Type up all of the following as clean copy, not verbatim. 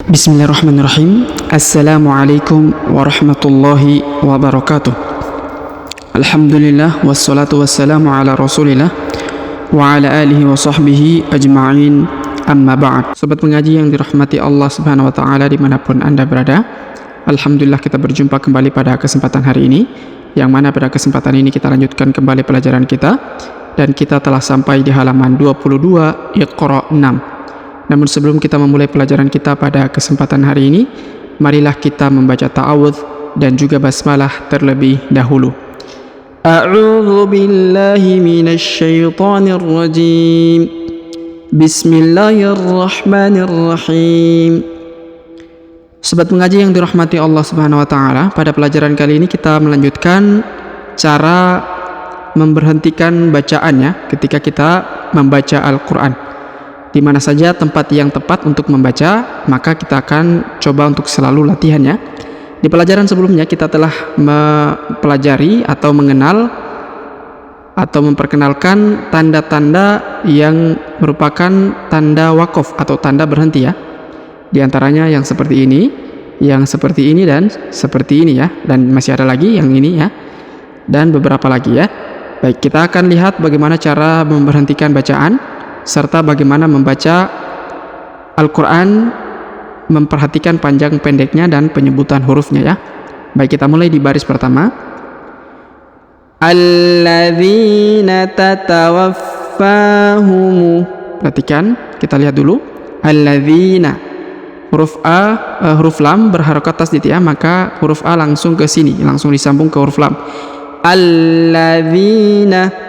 Bismillahirrahmanirrahim. Assalamualaikum warahmatullahi wabarakatuh. Alhamdulillah wassalatu wassalamu ala rasulillah wa ala alihi wa sahbihi ajma'in, amma ba'd. Sobat pengaji yang dirahmati Allah subhanahu wa ta'ala dimanapun anda berada, Alhamdulillah kita berjumpa kembali pada kesempatan hari ini, yang mana pada kesempatan ini kita lanjutkan kembali pelajaran kita, dan kita telah sampai di halaman 22 Iqra 6. Namun sebelum kita memulai pelajaran kita pada kesempatan hari ini, marilah kita membaca ta'awudz dan juga basmalah terlebih dahulu. A'udzu billahi minasyaitonir rajim. Bismillahirrahmanirrahim. Sobat pengaji yang dirahmati Allah Subhanahu wa taala, pada pelajaran kali ini kita melanjutkan cara memberhentikan bacaannya ketika kita membaca Al-Qur'an. Di mana saja tempat yang tepat untuk membaca, maka kita akan coba untuk selalu latihannya. Di pelajaran sebelumnya kita telah mempelajari atau mengenal atau memperkenalkan tanda-tanda yang merupakan tanda wakaf atau tanda berhenti ya. Di antaranya yang seperti ini, yang seperti ini, dan seperti ini ya. Dan masih ada lagi yang ini ya. Dan beberapa lagi ya. Baik, kita akan lihat bagaimana cara memberhentikan bacaan serta bagaimana membaca Al-Quran, memperhatikan panjang pendeknya dan penyebutan hurufnya ya. Baik, kita mulai di baris pertama. Alladzina tatawaffahumu. Perhatikan, kita lihat dulu. Alladzina, huruf A, huruf lam berharokat tasdid ya, maka huruf A langsung ke sini, langsung disambung ke huruf lam. Alladzina.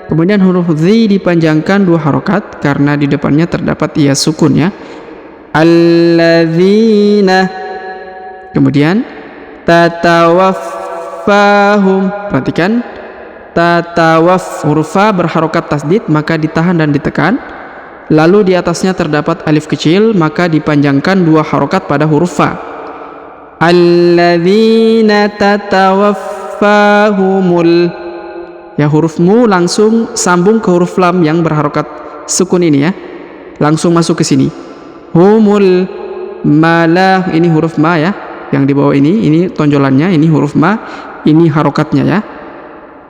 Kemudian huruf Z dipanjangkan 2 harokat karena di depannya terdapat ia sukun ya. Alladzina. Kemudian tatawaffahum. Perhatikan, tatawaf, huruf Fa berharokat tasdid maka ditahan dan ditekan. Lalu di atasnya terdapat alif kecil maka dipanjangkan 2 harokat pada huruf Fa. Alladzina tatawaffahumul. Ya, huruf mu langsung sambung ke huruf lam yang berharokat sukun ini ya. Langsung masuk ke sini. Humul malah, ini huruf ma ya. Yang di bawah ini tonjolannya, ini huruf ma, ini harokatnya ya.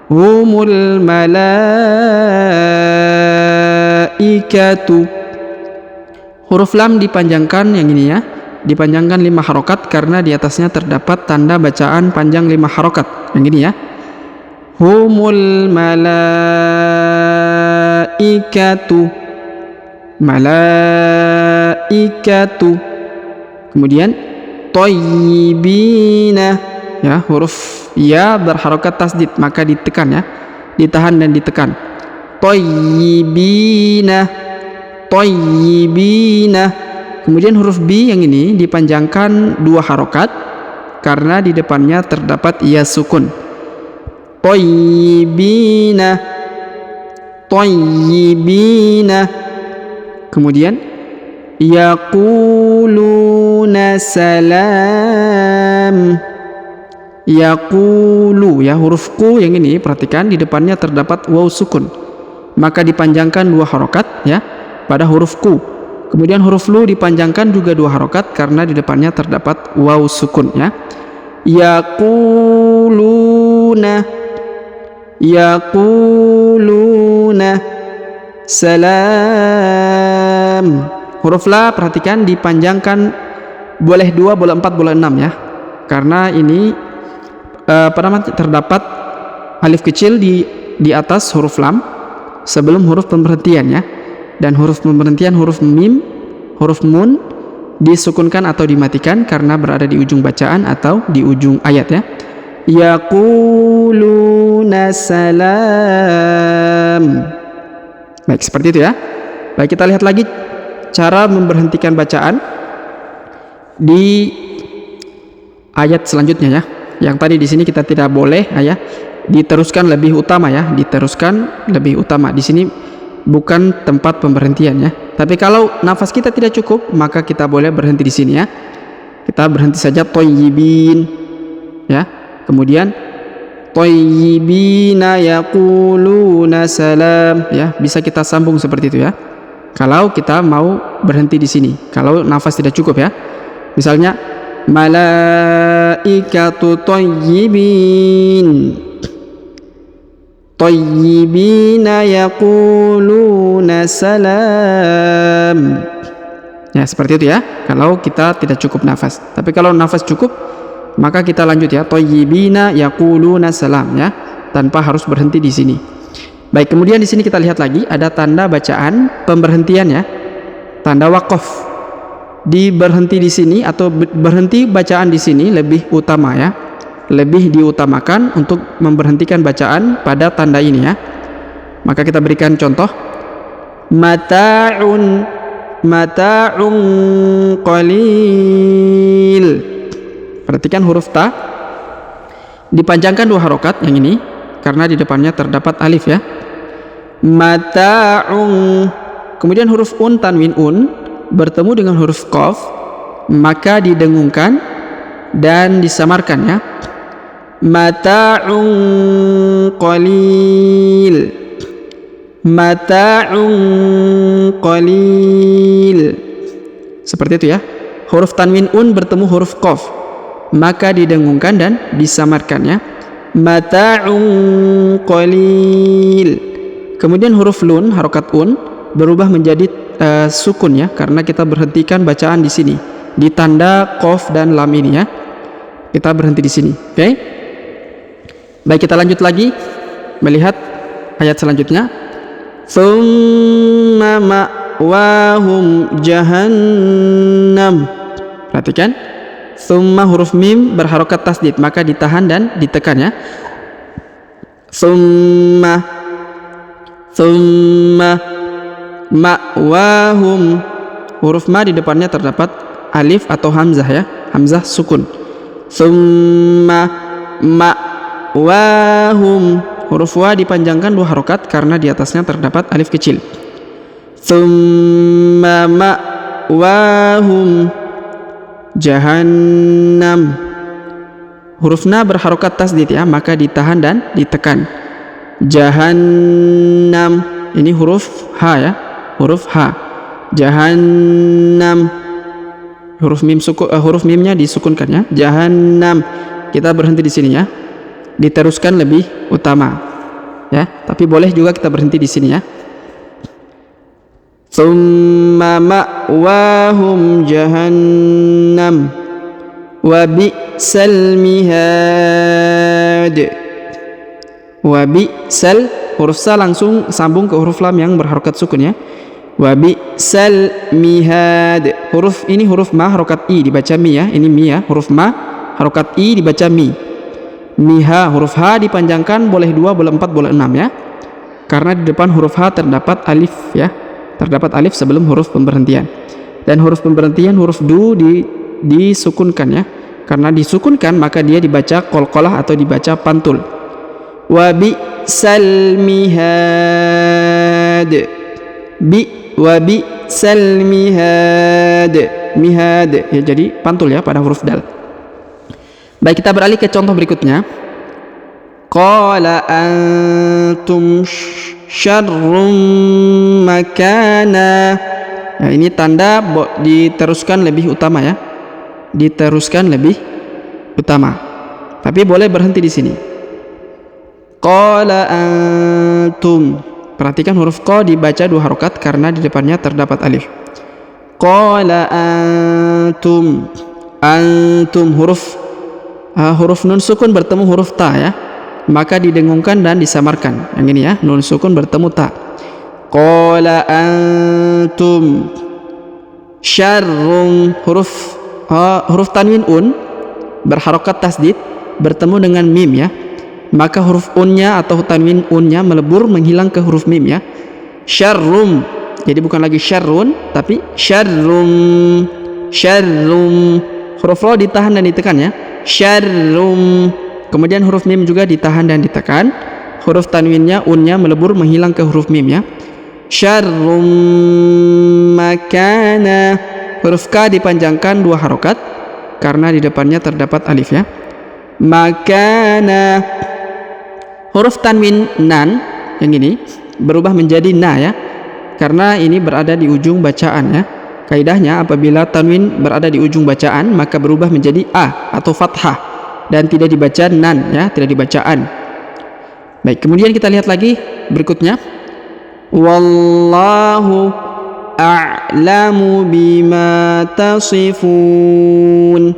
Humul malaikatu. Huruf lam dipanjangkan yang ini ya. Dipanjangkan 5 harokat karena di atasnya terdapat tanda bacaan panjang 5 harokat. Yang ini ya. Humul malaikatu. Malaikatu. Kemudian thayyibina ya, huruf ya berharokat tasdid maka ditekan ya, ditahan dan ditekan. Thayyibina. Thayyibina. Kemudian huruf B yang ini dipanjangkan 2 harokat karena di depannya terdapat ya sukun. Thayyibina. Thayyibina. Kemudian yaquluna salam. Yaqulu ya, huruf ku yang ini perhatikan di depannya terdapat waw sukun maka dipanjangkan 2 harokat ya pada huruf ku. Kemudian huruf lu dipanjangkan juga 2 harokat karena di depannya terdapat waw sukun ya. Yaquluna. Yaquluna salam. Huruf la perhatikan dipanjangkan boleh 2, boleh 4, boleh 6 ya. Karena ini terdapat alif kecil di atas huruf lam sebelum huruf pemberhentian ya. Dan huruf pemberhentian huruf mim, huruf mun disukunkan atau dimatikan karena berada di ujung bacaan atau di ujung ayat ya. Yaquluna salam. Baik, seperti itu ya. Baik, kita lihat lagi cara memberhentikan bacaan di ayat selanjutnya ya. Yang tadi di sini kita tidak boleh ya, diteruskan lebih utama ya, diteruskan lebih utama. Di sini bukan tempat pemberhentian ya. Tapi kalau nafas kita tidak cukup, maka kita boleh berhenti di sini ya. Kita berhenti saja thayyibin ya. Kemudian thayyibina yaquluna salam ya, bisa kita sambung seperti itu ya. Kalau kita mau berhenti di sini, kalau nafas tidak cukup ya. Misalnya malaikatu tayyibina yaquluna salam. Ya, seperti itu ya, kalau kita tidak cukup nafas. Tapi kalau nafas cukup, maka kita lanjut ya, tayyibina yaquluna salam ya, tanpa harus berhenti di sini. Baik, kemudian di sini kita lihat lagi ada tanda bacaan pemberhentian ya. Tanda waqaf. Berhenti di sini atau berhenti bacaan di sini lebih utama ya. Lebih diutamakan untuk memberhentikan bacaan pada tanda ini ya. Maka kita berikan contoh. Mata'un qalil. Perhatikan huruf ta dipanjangkan 2 harokat yang ini karena di depannya terdapat alif ya. Mata'un. Kemudian huruf tanwin bertemu dengan huruf qaf, maka didengungkan dan disamarkan ya. Mata'un qalil. Mata'un qalil. Seperti itu ya. Huruf tanwin bertemu huruf qaf, maka didengungkan dan disamarkan ya. Mata'un qalil. Kemudian huruf nun, harokat berubah menjadi sukun ya, karena kita berhentikan bacaan di sini di tanda qaf dan lam ini ya. Kita berhenti di sini. Oke? Baik, kita lanjut lagi melihat ayat selanjutnya. Tsumma ma'wahum jahannam. Perhatikan, tsumma huruf mim berharokat tasdid, maka ditahan dan ditekan ya. Tsumma ma'wahum, huruf ma di depannya terdapat alif atau hamzah ya, hamzah sukun. Tsumma ma'wahum, huruf wa dipanjangkan 2 harokat karena di atasnya terdapat alif kecil. Tsumma ma'wahum jahannam, huruf na berharokat tasdid ya, maka ditahan dan ditekan. Jahannam, ini huruf ha ya, huruf ha. Jahannam, huruf mimnya disukunkan ya. Jahannam, kita berhenti di sini ya. Diteruskan lebih utama ya, tapi boleh juga kita berhenti di sini ya. Tsumma ma'wahum jahannam wa bi'sal mihad. Wa bi'sal, huruf sa langsung sambung ke huruf lam yang berharokat sukun ya. Wa bi'sal mihad, huruf ini huruf ma harokat i dibaca mi ya. Ini mi ya, huruf ma harokat i dibaca mi. Miha, huruf ha dipanjangkan boleh 2, boleh 4, boleh 6 ya, karena di depan huruf ha terdapat alif ya, terdapat alif sebelum huruf pemberhentian. Dan huruf pemberhentian huruf du disukunkan ya, karena disukunkan maka dia dibaca qalqalah atau dibaca pantul. Wa bi'sal mihad, wa bi'sal mihad, mihad ya, jadi pantul ya pada huruf dal. Baik, kita beralih ke contoh berikutnya. Qala antum syarrum makana. Nah, ini tanda diteruskan lebih utama ya, diteruskan lebih utama, tapi boleh berhenti di sini. Qala antum, perhatikan huruf qa dibaca 2 harokat karena di depannya terdapat alif. Qala antum, antum huruf nun sukun bertemu huruf ta ya, maka didengungkan dan disamarkan. Yang ini ya, nun sukun bertemu ta. Qala antum syarrum, huruf tanwin berharokat tasdid bertemu dengan mim ya, maka huruf unnya atau tanwin unnya melebur menghilang ke huruf mim ya. Syarrum, jadi bukan lagi syarrun tapi syarrum. Syarrum, huruf ro ditahan dan ditekan ya. Syarrum, kemudian huruf mim juga ditahan dan ditekan. Huruf tanwinnya unnya melebur menghilang ke huruf mim ya. Syarrum makana, huruf ka dipanjangkan 2 harokat karena di depannya terdapat alif ya. Makana, huruf tanwin nan yang ini berubah menjadi na ya, karena ini berada di ujung bacaan ya. Kaidahnya apabila tanwin berada di ujung bacaan maka berubah menjadi a atau fathah dan tidak dibaca nan ya, tidak dibaca an. Baik, kemudian kita lihat lagi berikutnya. Wallahu a'lamu bima tasifun.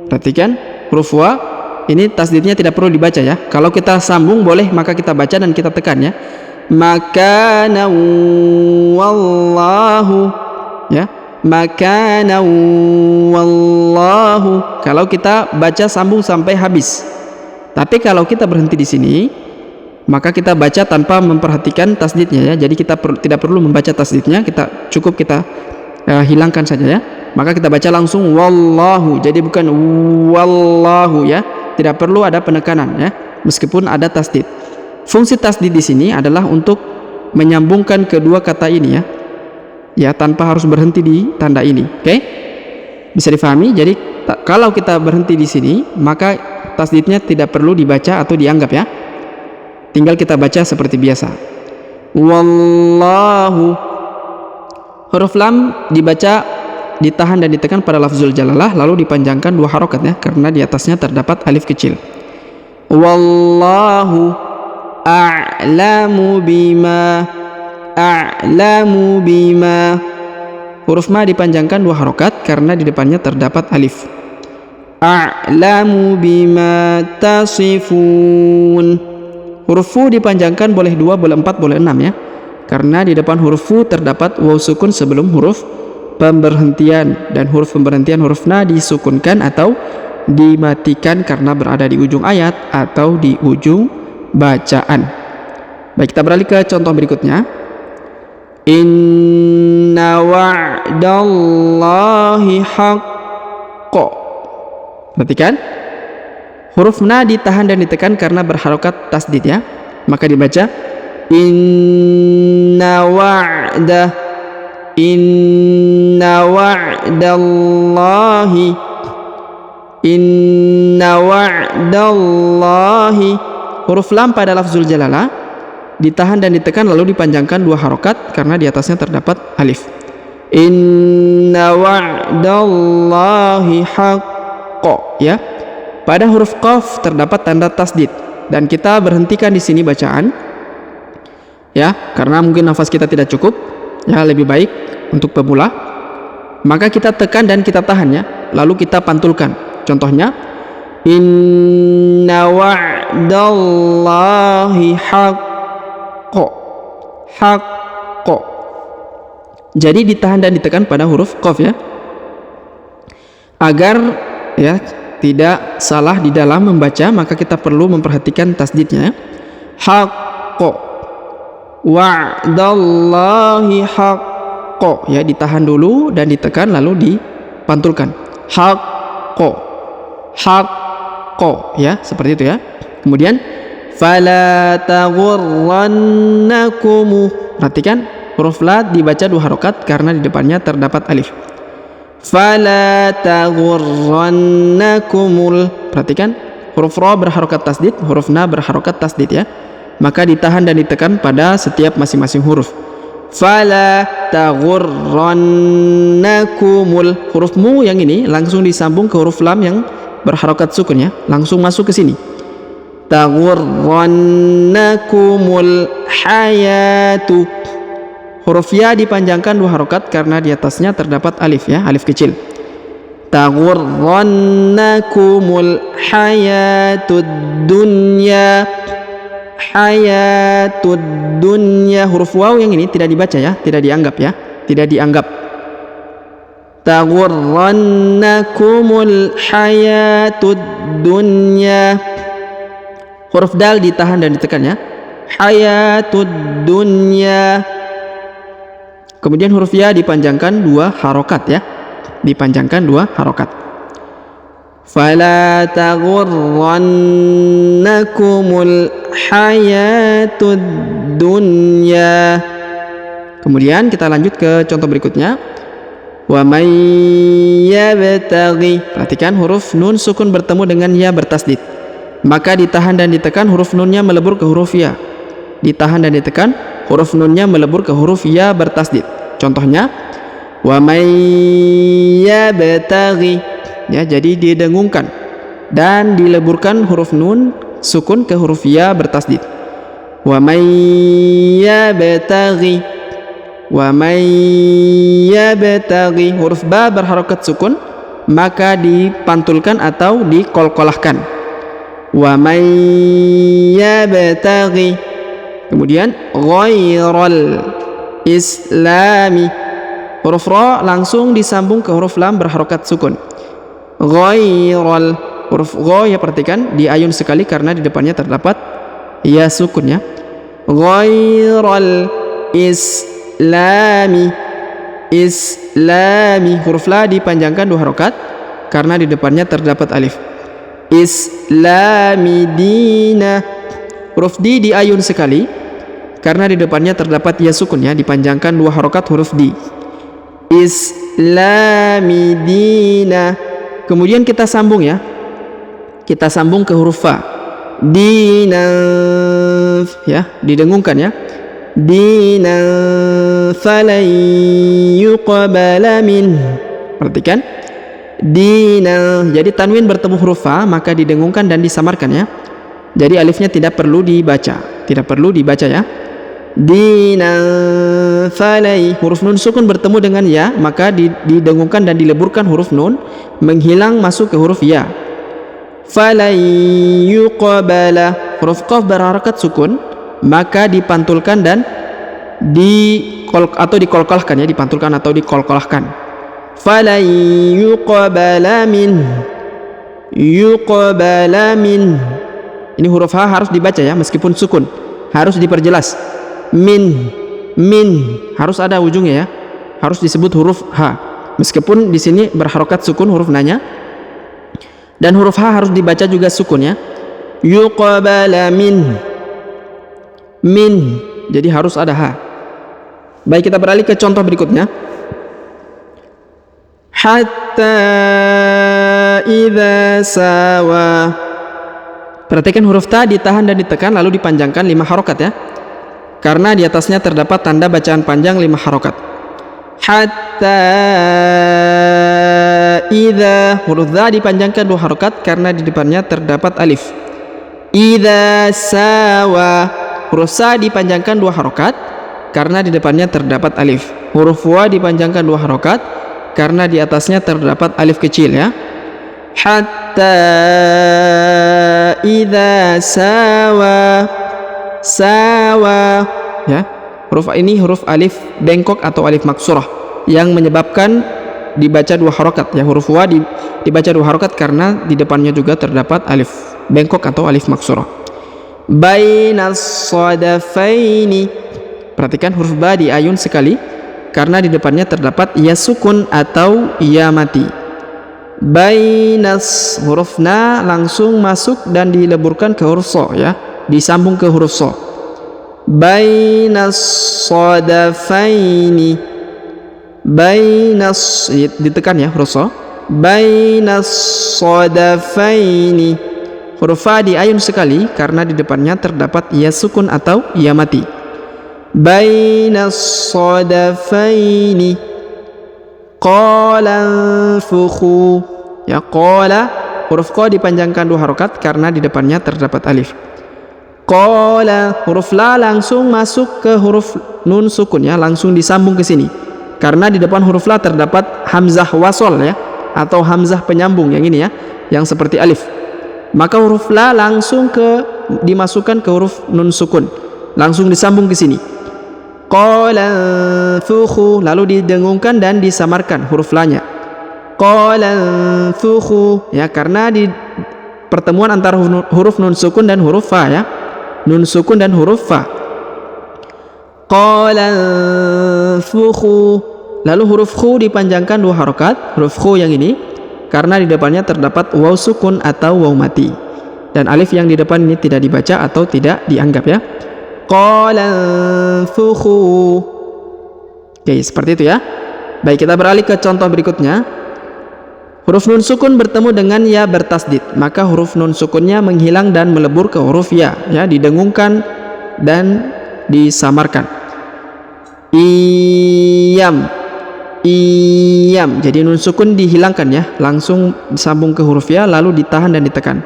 Perhatikan huruf wa ini tasdidnya tidak perlu dibaca ya. Kalau kita sambung boleh, maka kita baca dan kita tekan ya. Makana wallahu ya. Makana wallahu. Kalau kita baca sambung sampai habis. Tapi kalau kita berhenti di sini, maka kita baca tanpa memperhatikan tasdidnya ya. Jadi kita tidak perlu membaca tasdidnya, kita hilangkan saja ya. Maka kita baca langsung wallahu. Jadi bukan wallahu ya. Tidak perlu ada penekanan ya, meskipun ada tasdid. Fungsi tasdid di sini adalah untuk menyambungkan kedua kata ini ya. Ya, tanpa harus berhenti di tanda ini. Oke? Bisa difahami? Jadi kalau kita berhenti di sini, maka tasdidnya tidak perlu dibaca atau dianggap ya. Tinggal kita baca seperti biasa. Wallahu. Huruf lam dibaca, ditahan dan ditekan pada lafzul jalalah, lalu dipanjangkan 2 harokat ya, karena di atasnya terdapat alif kecil. Wallahu a'lamu bima. A'lamu bima. Huruf ma dipanjangkan 2 harokat karena di depannya terdapat alif. A'lamu bima tasifun. Huruf fu dipanjangkan boleh 2, boleh 4, boleh 6 ya, karena di depan huruf fu terdapat waw sukun sebelum huruf pemberhentian, dan huruf pemberhentian huruf na disukunkan atau dimatikan karena berada di ujung ayat atau di ujung bacaan. Baik, kita beralih ke contoh berikutnya. Inna wa'dallahi haqqo. Perhatikan, huruf na ditahan dan ditekan karena berharokat tasdid ya, maka dibaca inna wa'dallahi. Huruf lam pada lafzul jalalah ditahan dan ditekan lalu dipanjangkan 2 harokat karena di atasnya terdapat alif. Inna wa'dallahi haqqo ya. Pada huruf qaf terdapat tanda tasdid dan kita berhentikan di sini bacaan ya, karena mungkin nafas kita tidak cukup ya, lebih baik untuk pemula. Maka kita tekan dan kita tahan ya, lalu kita pantulkan. Contohnya inna wa'dallahi haqqo. Haqqo. Jadi ditahan dan ditekan pada huruf qaf ya, agar ya tidak salah di dalam membaca, maka kita perlu memperhatikan tasdidnya. Haqqo. Wa'dallahi haqqo ya, ditahan dulu dan ditekan lalu dipantulkan. Haqqo. Haqqo ya, seperti itu ya. Kemudian fala taghurrannakum. Perhatikan huruf la dibaca 2 harokat karena di depannya terdapat alif. Fala taghurrannakumul. Perhatikan huruf ra berharokat tasdid, huruf na berharokat tasdid ya, maka ditahan dan ditekan pada setiap masing-masing huruf. Fala taghurrannakumul. Huruf mu yang ini langsung disambung ke huruf lam yang berharokat sukun ya, langsung masuk ke sini. Taghurrannakumul hayatu. Huruf ya dipanjangkan 2 harokat karena di atasnya terdapat alif ya, alif kecil. Taghurrannakumul hayatud dunya. Hayatud dunya. Huruf waw yang ini tidak dibaca ya, tidak dianggap ya, tidak dianggap. Taghurrannakumul hayatud dunya. Huruf dal ditahan dan ditekan ya. Hayatud dunya. Kemudian huruf ya dipanjangkan 2 harokat ya, dipanjangkan 2 harokat. Fala taghurrannakumul hayatud dunya. Kemudian kita lanjut ke contoh berikutnya. Wa may yabtaghi. Perhatikan huruf nun sukun bertemu dengan ya bertasdid, maka ditahan dan ditekan, huruf nunnya melebur ke huruf ya. Ditahan dan ditekan, huruf nunnya melebur ke huruf ya bertasdid. Contohnya Wa may yabtaghi, ya, jadi didengungkan dan dileburkan huruf nun sukun ke huruf ya bertasdid. Wa may yabtaghi, wa may yabtaghi, huruf ba berharokat sukun maka dipantulkan atau dikolkolahkan. Wa may yabtaghi, kemudian ghairal islami, huruf ra langsung disambung ke huruf lam berharokat sukun. Ghairal, huruf gha, ya, perhatikan diayun sekali karena di depannya terdapat ya sukun, ya. Ghairal islami, islami, huruf la dipanjangkan 2 harokat karena di depannya terdapat alif. Islami dina, huruf di diayun sekali karena di depannya terdapat ya sukun, ya, dipanjangkan 2 harokat huruf di. Islami dina, kemudian kita sambung, ya, kita sambung ke huruf fa. Dina, ya, didengungkan, ya. Dina falan yuqbala min, perhatikan dina, jadi tanwin bertemu huruf fa maka didengungkan dan disamarkan, ya. Jadi alifnya tidak perlu dibaca, ya. Dina falai, huruf nun sukun bertemu dengan ya maka didengungkan dan dileburkan huruf nun menghilang masuk ke huruf ya. Falai yuqbala, huruf qaf berharakat sukun maka dipantulkan dan dikolkolahkan, ya, dipantulkan atau dikolkolahkan. Falai yuqbala min, yuqbala min, ini huruf ha harus dibaca, ya, meskipun sukun harus diperjelas. Min, min harus ada ujungnya, ya, harus disebut huruf ha meskipun di sini berharokat sukun huruf nanya, dan huruf ha harus dibaca juga sukun, ya. Yuqbala min, min, jadi harus ada ha. Baik, kita beralih ke contoh berikutnya. Hatta idza sawa, perhatikan huruf ta ditahan dan ditekan lalu dipanjangkan 5 harokat, ya, karena di atasnya terdapat tanda bacaan panjang 5 harokat. Hatta idza, huruf za dipanjangkan 2 harokat karena di depannya terdapat alif. Idza sawa, huruf sa dipanjangkan 2 harokat karena di depannya terdapat alif. Huruf wa dipanjangkan 2 harokat karena di atasnya terdapat alif kecil, ya. Hatta idza sawa, sawa, ya, huruf ini huruf alif bengkok atau alif maksurah yang menyebabkan dibaca 2 harokat, ya. Huruf wa dibaca 2 harokat karena di depannya juga terdapat alif bengkok atau alif maksurah. Bainas sadafaini, perhatikan huruf ba diayun sekali karena di depannya terdapat ya sukun atau ya mati. Bainas, huruf na langsung masuk dan dileburkan ke huruf so, ya, disambung ke huruf so. Bainas sadafaini, bainas, ditekan, ya, huruf so. Bainas sadafaini, huruf fa diayun sekali karena di depannya terdapat ya sukun atau ya mati. Bainas sadafaini. Qala anfukhu, ya, qala, huruf qa dipanjangkan 2 harokat karena di depannya terdapat alif. Qala, huruf la langsung masuk ke huruf nun sukun, ya, langsung disambung ke sini karena di depan huruf la terdapat hamzah wasol, ya, atau hamzah penyambung yang ini, ya, yang seperti alif. Maka huruf la langsung dimasukkan ke huruf nun sukun, langsung disambung ke sini. Qala anfukhu, lalu didengungkan dan disamarkan huruf la-nya. Qala anfukhu, ya, karena di pertemuan antara huruf nun sukun dan huruf fa, ya, nun sukun dan huruf fa. Qala anfukhu, lalu huruf khu dipanjangkan 2 harokat, huruf khu yang ini karena di depannya terdapat waw sukun atau waw mati, dan alif yang di depan ini tidak dibaca atau tidak dianggap, ya. Qala anfukhu. Oke, seperti itu, ya. Baik, kita beralih ke contoh berikutnya. Huruf nun sukun bertemu dengan ya bertasdid, maka huruf nun sukunnya menghilang dan melebur ke huruf ya, didengungkan dan disamarkan. Iyam, iyam. Jadi nun sukun dihilangkan ya, langsung disambung ke huruf ya, lalu ditahan dan ditekan.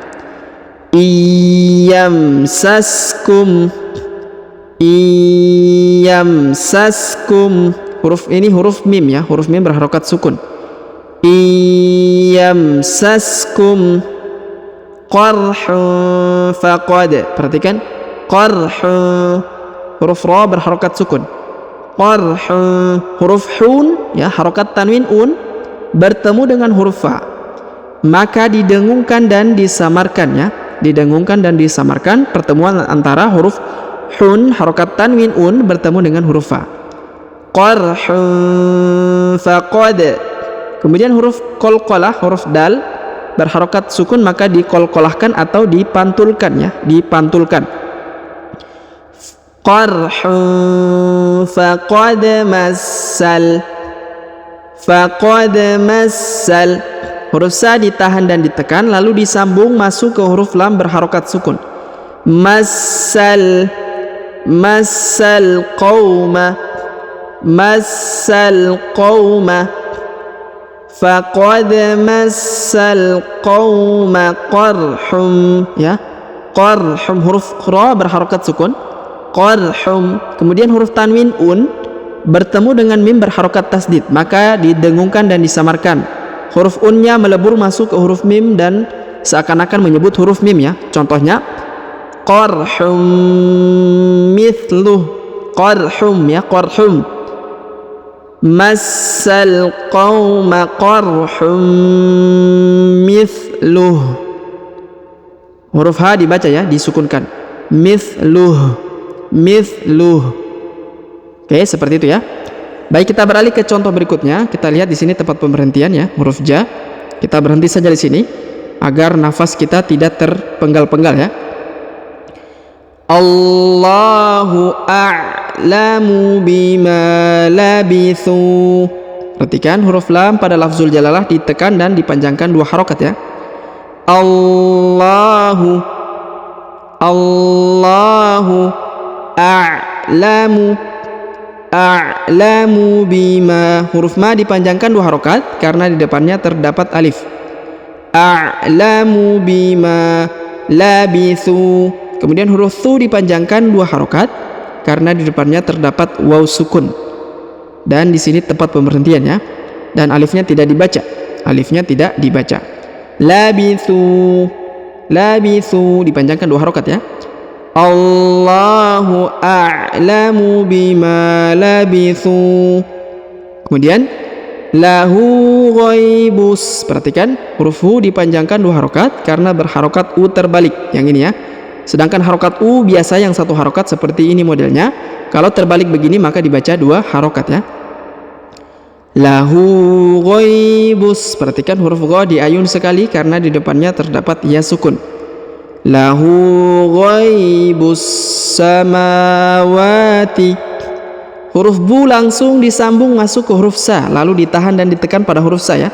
Iyam saskum, iyam saskum. Huruf ini huruf mim ya, huruf mim berharokat sukun. Iyam saskum qarhun faqad. Perhatikan, qarhun, huruf ra berharokat sukun. Qarhun, huruf hun ya, harokat tanwin un bertemu dengan huruf fa, maka didengungkan dan disamarkan ya, didengungkan dan disamarkan. Pertemuan antara huruf hun harokat tanwin un bertemu dengan huruf fa. Qarhun faqad. Kemudian huruf qalqalah, huruf dal berharokat sukun, maka dikolkolahkan atau dipantulkan ya, dipantulkan. Qarhun faqad massal, faqad massal. Huruf sa ditahan dan ditekan, lalu disambung masuk ke huruf lam berharokat sukun. Massal, massal qauma, massal qauma. Faqad massal qauma qarhum ya, qarhum, huruf ra berharokat sukun. Qarhum. Kemudian huruf tanwin un bertemu dengan mim berharokat tasdid, maka didengungkan dan disamarkan. Huruf unnya melebur masuk ke huruf mim dan seakan-akan menyebut huruf mim ya. Contohnya qarhum mithluh, qarhum ya, qarhum. Massal qauma qarhum mithluh. Huruf ha dibaca ya, disukunkan. Mithluh, mithluh. Oke, seperti itu ya. Baik, kita beralih ke contoh berikutnya. Kita lihat di sini tempat pemberhentian ya, huruf ja. Kita berhenti saja di sini agar nafas kita tidak terpenggal-penggal ya. Allahu a'lamu bima labithu. Perhatikan huruf lam pada lafzul jalalah ditekan dan dipanjangkan 2 harokat ya. Allahu, Allahu a'lamu, a'lamu bima. Huruf ma dipanjangkan 2 harokat karena di depannya terdapat alif. A'lamu bima labithu. Kemudian huruf thu dipanjangkan 2 harokat karena di depannya terdapat waw sukun. Dan di sini tempat pemberhentian ya. Dan alifnya tidak dibaca. Alifnya tidak dibaca. Labithu, labithu dipanjangkan 2 harokat ya. Allahu a'lamu bima labithu. Kemudian lahu ghaibus. Perhatikan huruf hu dipanjangkan 2 harokat karena berharokat u terbalik. Yang ini ya. Sedangkan harokat u biasa yang 1 harokat seperti ini modelnya. Kalau terbalik begini maka dibaca 2 harokat ya. Lahu ghaibus. Perhatikan huruf gha diayun sekali karena di depannya terdapat ya sukun. Lahu ghaibus samawati. Huruf bu langsung disambung masuk ke huruf sa, lalu ditahan dan ditekan pada huruf sa ya.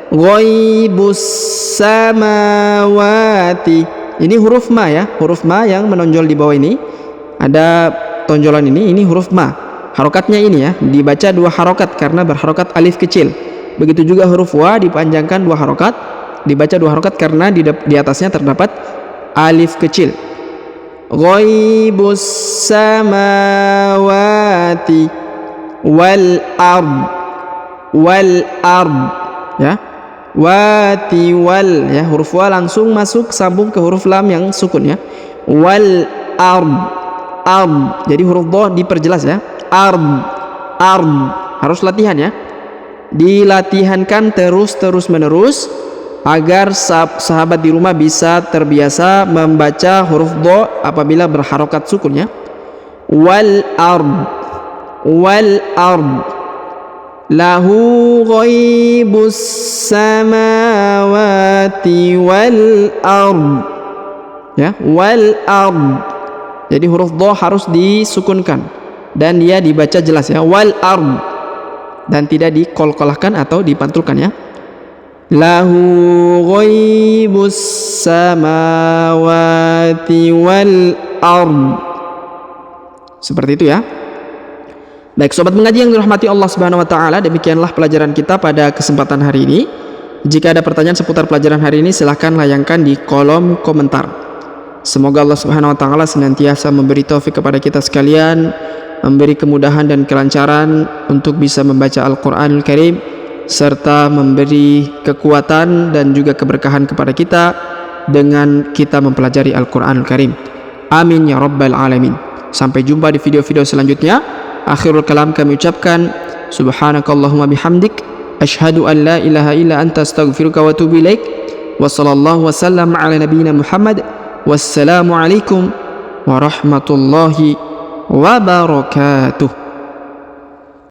Ghaibus samawati. Ini huruf ma ya, huruf ma yang menonjol di bawah ini. Ada tonjolan ini huruf ma. Harokatnya ini ya, dibaca 2 harokat karena berharokat alif kecil. Begitu juga huruf wa dipanjangkan 2 harokat, dibaca 2 harokat karena di atasnya terdapat alif kecil. Ghaibus samawati wal ard, wal ard ya. Wati wal ya, huruf wa langsung masuk sambung ke huruf lam yang sukun ya. Wal ard, ard. Jadi huruf dha diperjelas ya. Ard, ard. Harus latihan ya. Dilatihankan terus menerus agar sahabat di rumah bisa terbiasa membaca huruf dha apabila berharokat sukun ya. Wal ard, wal ard. Lahu ghaibus samawati wal ard ya, wal ard. Jadi huruf dha harus disukunkan dan dia dibaca jelas ya, wal ard, dan tidak dikolkolahkan atau dipantulkan ya. Lahu ghaibus samawati wal ard. Seperti itu ya. Baik, sobat mengaji yang dirahmati Allah Subhanahu wa taala, demikianlah pelajaran kita pada kesempatan hari ini. Jika ada pertanyaan seputar pelajaran hari ini, silahkan layangkan di kolom komentar. Semoga Allah Subhanahu wa taala senantiasa memberi taufik kepada kita sekalian, memberi kemudahan dan kelancaran untuk bisa membaca Al-Qur'anul Karim, serta memberi kekuatan dan juga keberkahan kepada kita dengan kita mempelajari Al-Qur'anul Karim. Amin ya rabbal alamin. Sampai jumpa di video-video selanjutnya. Akhirul kalam kami ucapkan subhanakallahumma bihamdik asyhadu an la ilaha illa anta astaghfiruka wa atubu ilaik. Wa sallallahu wasallam ala nabiyyina Muhammad. Wassalamu alaikum warahmatullahi wabarakatuh.